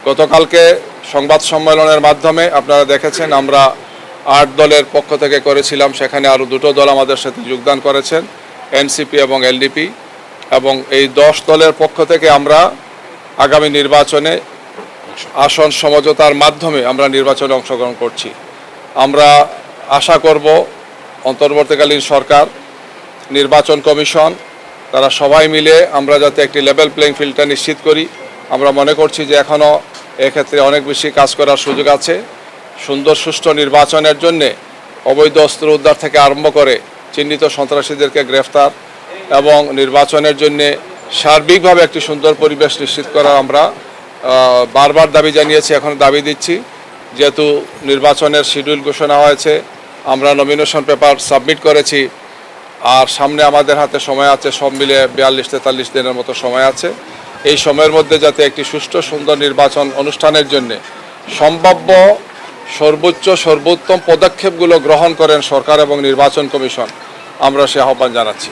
গতকালকে সংবাদ সম্মেলনের মাধ্যমে আপনারা দেখেছেন আমরা 8 দলের পক্ষ থেকে করেছিলাম, সেখানে আরও 2টো দল আমাদের সাথে যোগদান করেছেন, এনসিপি এবং এলডিপি, এবং এই 10 দলের পক্ষ থেকে আমরা আগামী নির্বাচনে আসন সমঝোতার মাধ্যমে আমরা নির্বাচনে অংশগ্রহণ করছি। আমরা আশা করব অন্তর্বর্তীকালীন সরকার, নির্বাচন কমিশন, তারা সবাই মিলে আমরা যাতে একটি লেভেল প্লেইং ফিল্ডটা নিশ্চিত করি। আমরা মনে করছি যে এখনও এক্ষেত্রে অনেক বেশি কাজ করার সুযোগ আছে। সুন্দর সুষ্ঠু নির্বাচনের জন্যে অবৈধ অস্ত্র উদ্ধার থেকে আরম্ভ করে চিহ্নিত সন্ত্রাসীদেরকে গ্রেফতার এবং নির্বাচনের জন্যে সার্বিকভাবে একটি সুন্দর পরিবেশ নিশ্চিত করা আমরা বারবার দাবি জানিয়েছি, এখন দাবি দিচ্ছি। যেহেতু নির্বাচনের শিডিউল ঘোষণা হয়েছে, আমরা নমিনেশন পেপার সাবমিট করেছি, আর সামনে আমাদের হাতে সময় আছে, সব মিলে 42-43 দিনের মতো সময় আছে। এই সময়ের মধ্যে যাতে একটি সুষ্ঠু সুন্দর নির্বাচন অনুষ্ঠানের জন্য সম্ভাব্য সর্বোত্তম পদক্ষেপগুলো গ্রহণ করেন সরকার এবং নির্বাচন কমিশন, আমরা সে আহ্বান জানাচ্ছি।